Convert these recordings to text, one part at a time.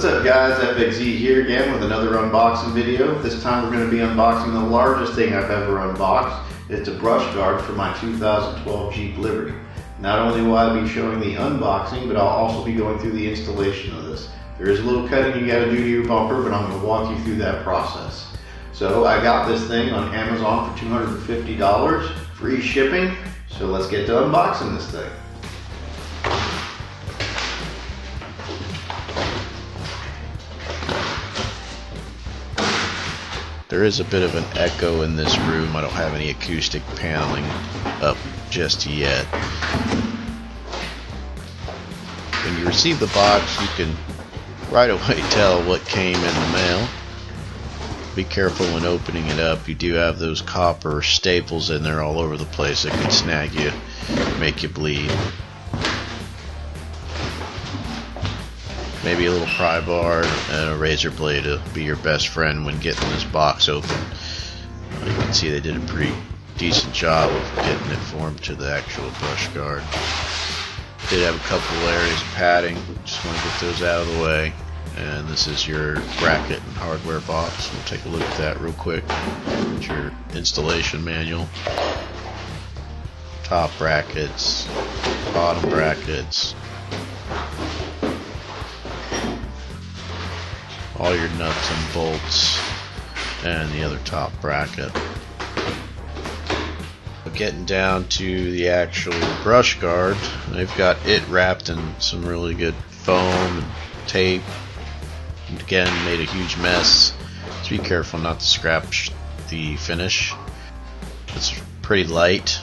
What's up guys, FXZ here again with another unboxing video. This time we're going to be unboxing the largest thing I've ever unboxed. It's a brush guard for my 2012 Jeep Liberty. Not only will I be showing the unboxing, but I'll also be going through the installation of this. There is a little cutting you got to do to your bumper, but I'm going to walk you through that process. So I got this thing on Amazon for $250, free shipping. So let's get to unboxing this thing. There is a bit of an echo in this room. I don't have any acoustic paneling up just yet. When you receive the box, you can right away tell what came in the mail. Be careful when opening it up. You do have those copper staples in there all over the place that can snag you, make you bleed. Maybe a little pry bar and a razor blade will be your best friend when getting this box open. You can see they did a pretty decent job of getting it formed to the actual brush guard. Did have a couple areas of padding, just want to get those out of the way. And this is your bracket and hardware box. We'll take a look at that real quick. It's your installation manual. Top brackets, bottom brackets. All your nuts and bolts and the other top bracket. But getting down to the actual brush guard, they've got it wrapped in some really good foam and tape. And again, made a huge mess, so be careful not to scratch the finish. It's pretty light.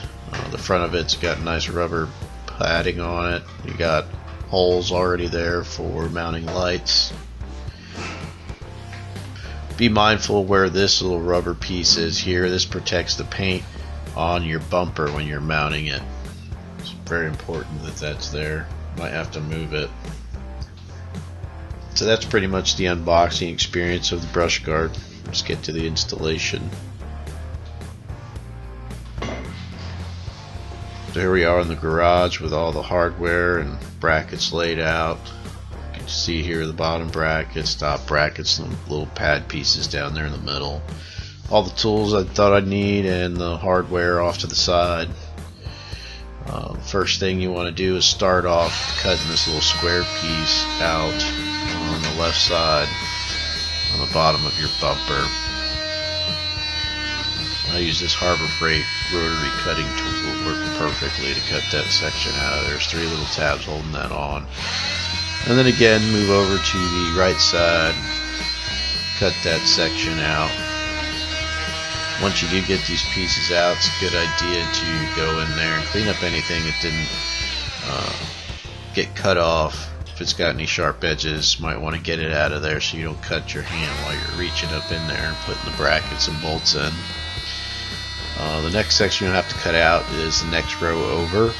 The front of it's got nice rubber padding on it. You got holes already there for mounting lights. Be mindful where this little rubber piece is here. This protects the paint on your bumper when you're mounting it. It's very important that that's there. Might have to move it. So that's pretty much the unboxing experience of the brush guard. Let's get to the installation. So here we are in the garage with all the hardware and brackets laid out. See here the bottom brackets, top brackets, some little pad pieces down there in the middle. All the tools I thought I'd need and the hardware off to the side. First thing you want to do is start off cutting this little square piece out on the left side on the bottom of your bumper. I use this Harbor Freight rotary cutting tool, working perfectly to cut that section out. There's three little tabs holding that on. And then again, move over to the right side, cut that section out. Once you do get these pieces out, it's a good idea to go in there and clean up anything that didn't get cut off. If it's got any sharp edges, might want to get it out of there so you don't cut your hand while you're reaching up in there and putting the brackets and bolts in. The next section you'll have to cut out is the next row over,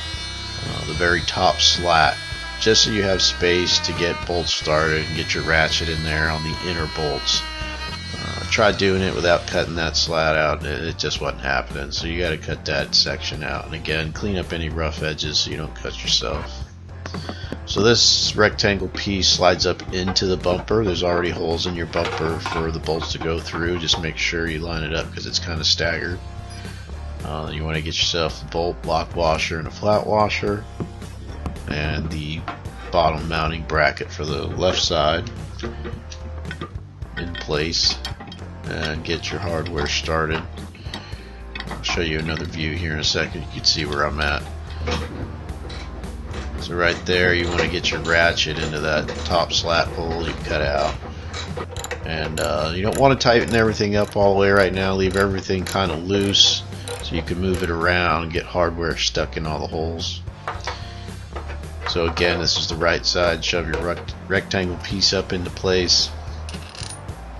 the very top slat. Just so you have space to get bolts started and get your ratchet in there on the inner bolts. Try doing it without cutting that slat out. It just wasn't happening, so you got to cut that section out. And again, clean up any rough edges so you don't cut yourself. So this rectangle piece slides up into the bumper. There's already holes in your bumper for the bolts to go through. Just make sure you line it up because it's kind of staggered. You want to get yourself a bolt lock washer and a flat washer, and the bottom mounting bracket for the left side in place, and get your hardware started. I'll show you another view here in a second. You can see where I'm at. So right there, you want to get your ratchet into that top slat hole you cut out, and you don't want to tighten everything up all the way right now. Leave everything kind of loose so you can move it around and get hardware stuck in all the holes. So again, this is the right side. Shove your rectangle piece up into place.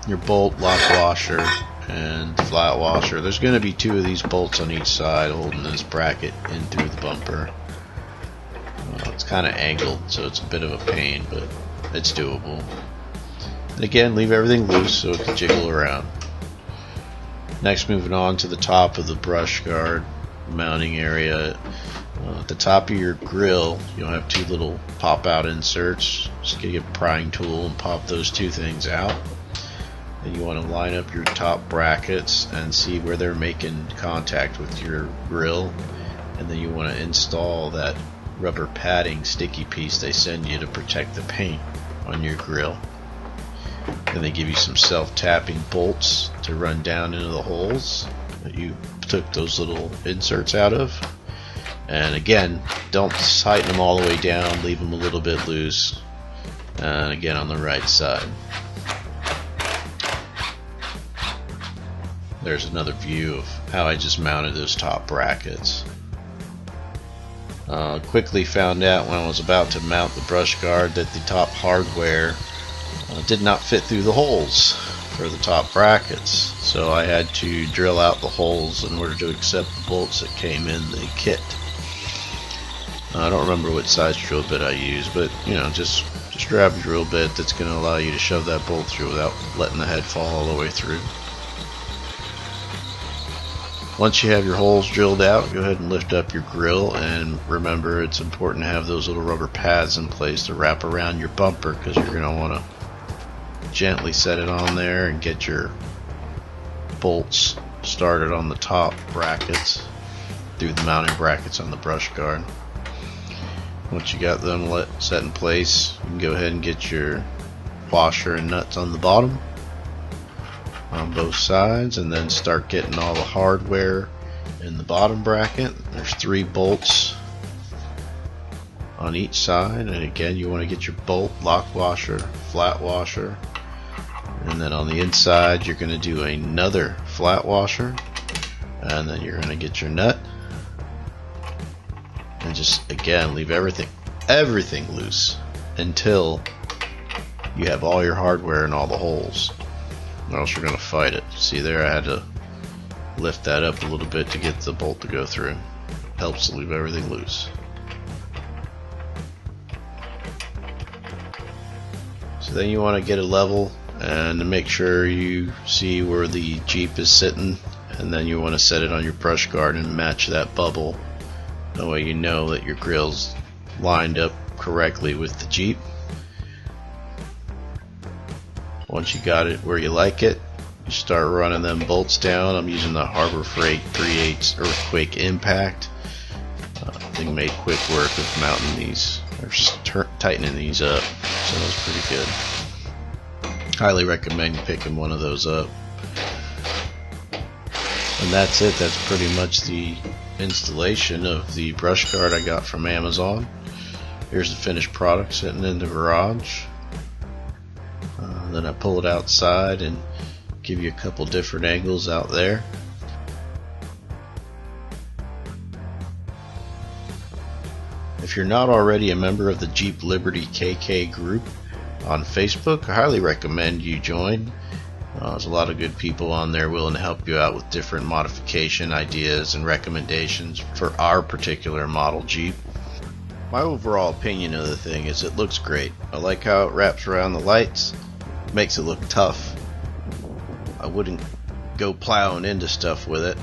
Your bolt, lock washer, and flat washer. There's going to be two of these bolts on each side holding this bracket in through the bumper. It's kind of angled, so it's a bit of a pain, but it's doable. And again, leave everything loose so it can jiggle around. Next, moving on to the top of the brush guard mounting area. At the top of your grill, you'll have two little pop-out inserts. Just get a prying tool and pop those two things out. And you want to line up your top brackets and see where they're making contact with your grill. And then you want to install that rubber padding sticky piece they send you to protect the paint on your grill. And they give you some self-tapping bolts to run down into the holes that you took those little inserts out of. And again, don't tighten them all the way down, leave them a little bit loose. And again, on the right side. There's another view of how I just mounted those top brackets. Quickly found out when I was about to mount the brush guard that the top hardware did not fit through the holes for the top brackets. So I had to drill out the holes in order to accept the bolts that came in the kit. I don't remember what size drill bit I used, but you know, just grab a drill bit that's going to allow you to shove that bolt through without letting the head fall all the way through. Once you have your holes drilled out, go ahead and lift up your grill, and remember it's important to have those little rubber pads in place to wrap around your bumper, because you're going to want to gently set it on there and get your bolts started on the top brackets through the mounting brackets on the brush guard. Once you got them set in place, you can go ahead and get your washer and nuts on the bottom on both sides, and then start getting all the hardware in the bottom bracket. There's 3 bolts on each side, and again you want to get your bolt, lock washer, flat washer, and then on the inside you're going to do another flat washer, and then you're going to get your nut, and just again leave everything loose until you have all your hardware in all the holes, or else you're going to fight it. See there, I had to lift that up a little bit to get the bolt to go through. Helps to leave everything loose. So then you want to get a level and make sure you see where the Jeep is sitting, and then you want to set it on your brush guard and match that bubble. That way you know that your grill's lined up correctly with the Jeep. Once you got it where you like it, you start running them bolts down. I'm using the Harbor Freight 3/8 Earthquake Impact. I think made quick work of mounting these, or tightening these up, so that's pretty good. Highly recommend picking one of those up. And that's it. That's pretty much the installation of the brush guard I got from Amazon. Here's the finished product sitting in the garage. Then I pull it outside and give you a couple different angles out there. If you're not already a member of the Jeep Liberty KK group on Facebook, I highly recommend you join. There's a lot of good people on there willing to help you out with different modification ideas and recommendations for our particular model Jeep. My overall opinion of the thing is it looks great. I like how it wraps around the lights. Makes it look tough. I wouldn't go plowing into stuff with it.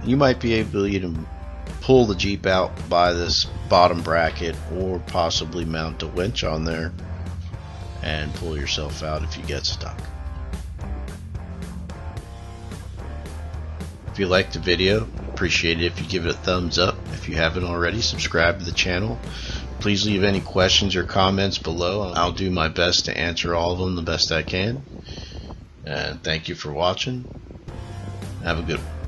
You might be able to pull the Jeep out by this bottom bracket, or possibly mount a winch on there and pull yourself out if you get stuck. If you liked the video, appreciate it if you give it a thumbs up. If you haven't already, subscribe to the channel. Please leave any questions or comments below. I'll do my best to answer all of them the best I can. And thank you for watching. Have a good one.